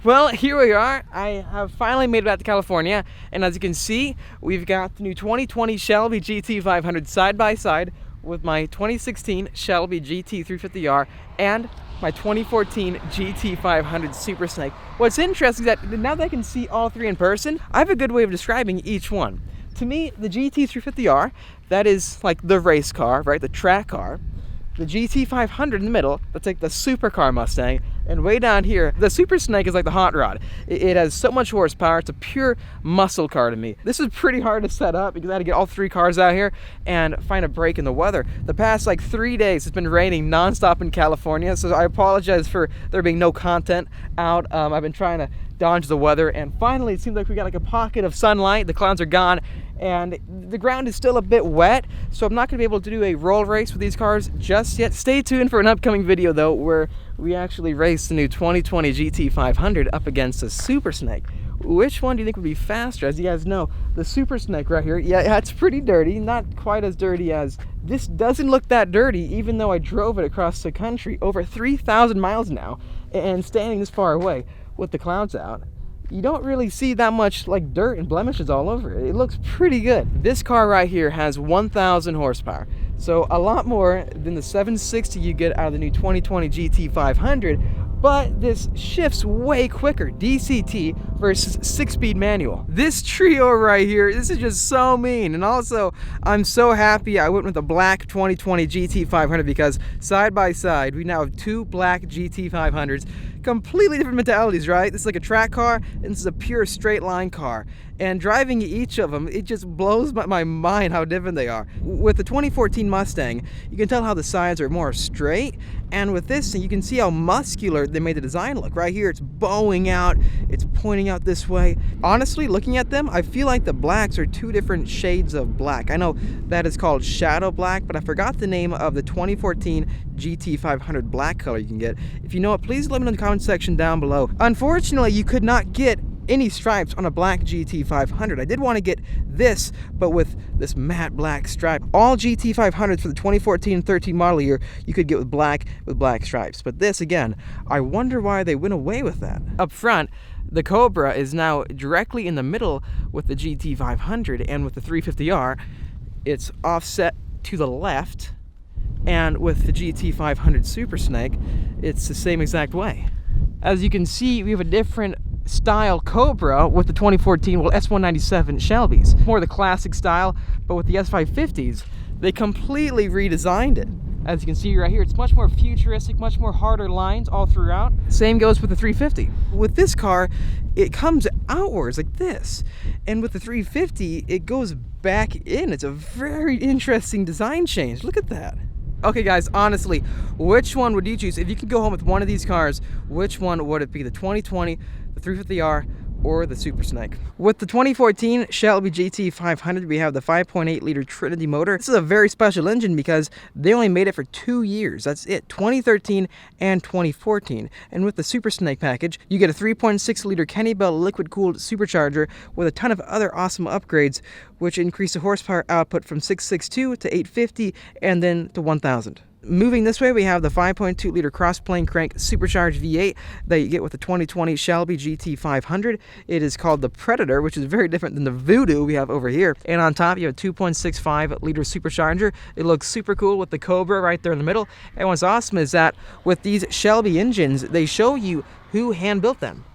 Well, here we are. I have finally made it back to California, and as you can see, we've got the new 2020 Shelby GT500 side by side with my 2016 Shelby GT350R and my 2014 GT500 Super Snake. What's interesting is that now that I can see all three in person, I have a good way of describing each one. To me, the GT350R, that is like the race car, right? The track car. The GT500 in the middle, that's like the supercar Mustang, and way down here, the Super Snake is like the hot rod. It has so much horsepower, it's a pure muscle car to me. This is pretty hard to set up because I had to get all three cars out here and find a break in the weather. The past like 3 days, it's been raining nonstop in California, so I apologize for there being no content out. I've been trying to dodge the weather, and finally it seems like we got like a pocket of sunlight. The clouds are gone, and the ground is still a bit wet, so I'm not going to be able to do a roll race with these cars just yet. Stay tuned for an upcoming video though where we actually race the new 2020 GT500 up against a Super Snake. Which one do you think would be faster? As you guys know, the Super Snake right here, yeah, it's pretty dirty. Not quite as dirty as this. Doesn't look that dirty, even though I drove it across the country over 3,000 miles now, and standing this far away with the clouds out, you don't really see that much like dirt and blemishes all over it. It looks pretty good. This car right here has 1,000 horsepower, so a lot more than the 760 you get out of the new 2020 GT500, but this shifts way quicker. DCT versus 6-speed manual. This trio right here, this is just so mean. And also, I'm so happy I went with the black 2020 GT500 because side by side, we now have two black GT500s. Completely different mentalities, right? This is like a track car, and this is a pure straight line car. And driving each of them, it just blows my mind how different they are. With the 2014 Mustang, you can tell how the sides are more straight, and with this, you can see how muscular they made the design look. Right here, it's bowing out, it's pointing out this way. Honestly, looking at them, I feel like the blacks are two different shades of black. I know that is called shadow black, but I forgot the name of the 2014 GT500 black color you can get. If you know it, please let me know in the comment section down below. Unfortunately, you could not get any stripes on a black GT500. I did want to get this, but with this matte black stripe. All GT500s for the 2014 and 13 model year you could get with black stripes. But this, again, I wonder why they went away with that. Up front, the Cobra is now directly in the middle with the GT500, and with the 350R, it's offset to the left, and with the GT500 Super Snake, it's the same exact way. As you can see, we have a different style Cobra with the 2014, well, S197 Shelby's. More the classic style, but with the S550s, they completely redesigned it. As you can see right here, it's much more futuristic, much more harder lines all throughout. Same goes with the 350. With this car, it comes outwards like this. And with the 350, it goes back in. It's a very interesting design change. Look at that. Okay guys, honestly, which one would you choose? If you could go home with one of these cars, which one would it be? The 2020, the 350R, or the Super Snake? With the 2014 Shelby GT500, we have the 5.8 liter Trinity motor. This is a very special engine because they only made it for 2 years. That's it, 2013 and 2014. And with the Super Snake package, you get a 3.6 liter Kenny Bell liquid cooled supercharger with a ton of other awesome upgrades, which increase the horsepower output from 662 to 850 and then to 1000. Moving this way, we have the 5.2 liter cross-plane crank supercharged V8 that you get with the 2020 Shelby GT500. It is called the Predator, which is very different than the Voodoo we have over here. And on top, you have a 2.65 liter supercharger. It looks super cool with the Cobra right there in the middle. And what's awesome is that with these Shelby engines, they show you who hand-built them.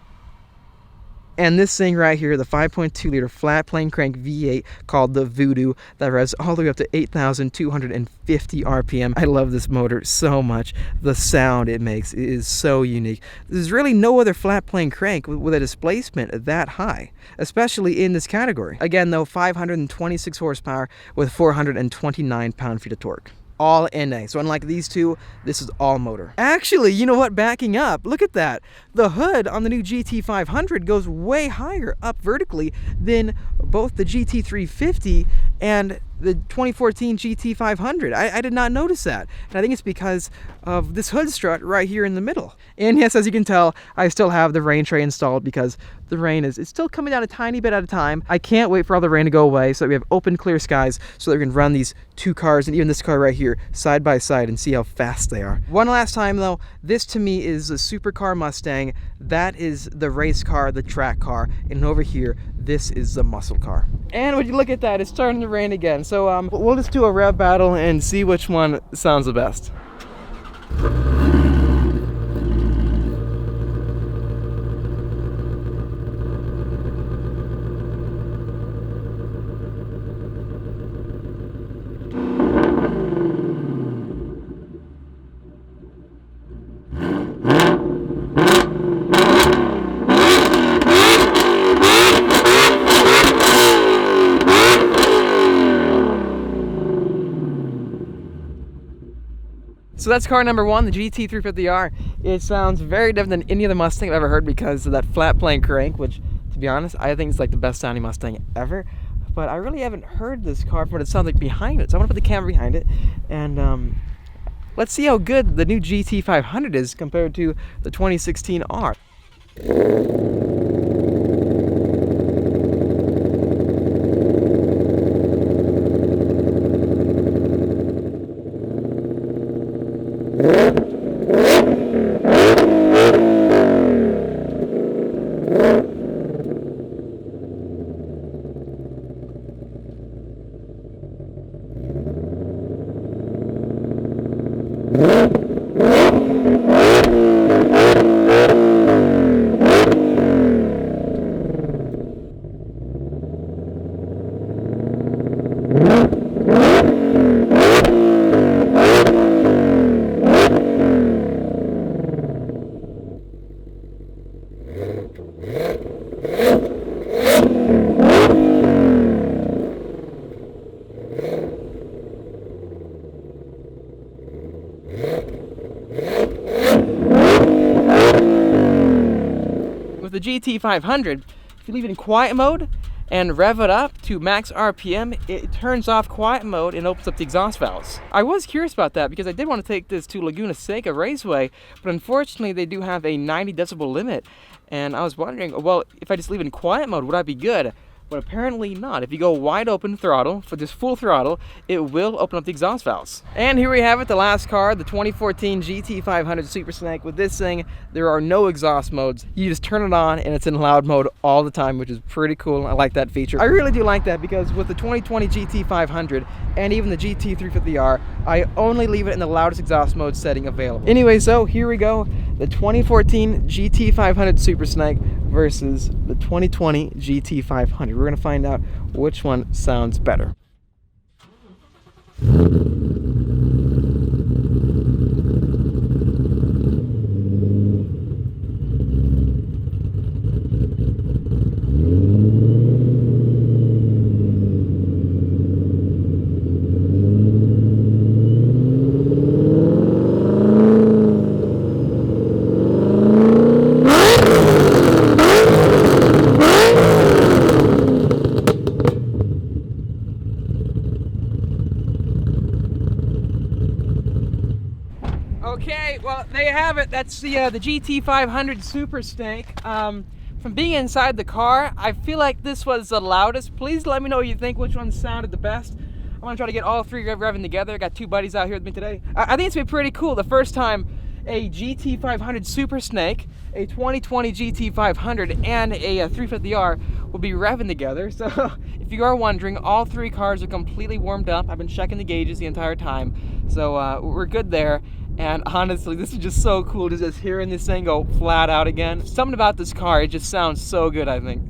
And this thing right here, the 5.2 liter flat plane crank V8 called the Voodoo, that revs all the way up to 8,250 RPM. I love this motor so much. The sound it makes is so unique. There's really no other flat plane crank with a displacement that high, especially in this category. Again though, 526 horsepower with 429 pound-feet of torque. All NA. So unlike these two, this is all motor. Actually, you know what? Backing up, look at that. The hood on the new GT500 goes way higher up vertically than both the GT350 and the 2014 GT500. I did not notice that. And I think it's because of this hood strut right here in the middle. And yes, as you can tell, I still have the rain tray installed because the rain is still coming down a tiny bit at a time. I can't wait for all the rain to go away so that we have open, clear skies so that we can run these two cars and even this car right here side by side and see how fast they are. One last time though, this to me is a supercar Mustang. That is the race car, the track car, and over here, this is the muscle car. And would you look at that, it's starting to rain again. So we'll just do a rev battle and see which one sounds the best. So that's car number one, the GT350R. It sounds very different than any other Mustang I've ever heard because of that flat plane crank, which, to be honest, I think is like the best sounding Mustang ever. But I really haven't heard this car from what it sounds like behind it. So I want to put the camera behind it and let's see how good the new GT500 is compared to the 2016 R. With the GT500, if you leave it in quiet mode and rev it up to max RPM, it turns off quiet mode and opens up the exhaust valves. I was curious about that because I did want to take this to Laguna Seca Raceway, but unfortunately they do have a 90 decibel limit, and I was wondering, well, if I just leave it in quiet mode, would I be good? But apparently not. If you go wide open throttle, for this full throttle, it will open up the exhaust valves. And here we have it, the last car, the 2014 GT500 Super Snake. With this thing, there are no exhaust modes. You just turn it on and it's in loud mode all the time, which is pretty cool. I like that feature. I really do like that because with the 2020 GT500 and even the GT350R, I only leave it in the loudest exhaust mode setting available. Anyway, so here we go. The 2014 GT500 Super Snake versus the 2020 GT500. We're gonna find out which one sounds better. Okay, well, there you have it. That's the GT500 Super Snake. From being inside the car, I feel like this was the loudest. Please let me know what you think, which one sounded the best. I want to try to get all three revving together. I got two buddies out here with me today. I think it's been pretty cool. The first time a GT500 Super Snake, a 2020 GT500, and a 350R will be revving together. So if you are wondering, all three cars are completely warmed up. I've been checking the gauges the entire time. So we're good there. And honestly, this is just so cool to just hearing this thing go flat out again. Something about this car, it just sounds so good, I think.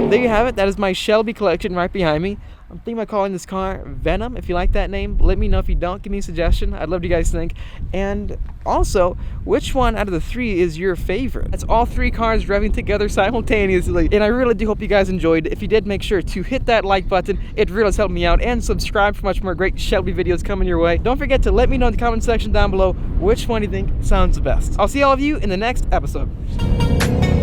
There you have it. That is my Shelby collection right behind me. I'm thinking about calling this car Phenom. If you like that name, let me know. If you don't, give me a suggestion. I'd love to you guys think. And also, which one out of the three is your favorite? That's all three cars revving together simultaneously. And I really do hope you guys enjoyed. If you did, make sure to hit that like button. It really does help me out. And subscribe for much more great Shelby videos coming your way. Don't forget to let me know in the comment section down below which one you think sounds the best. I'll see all of you in the next episode.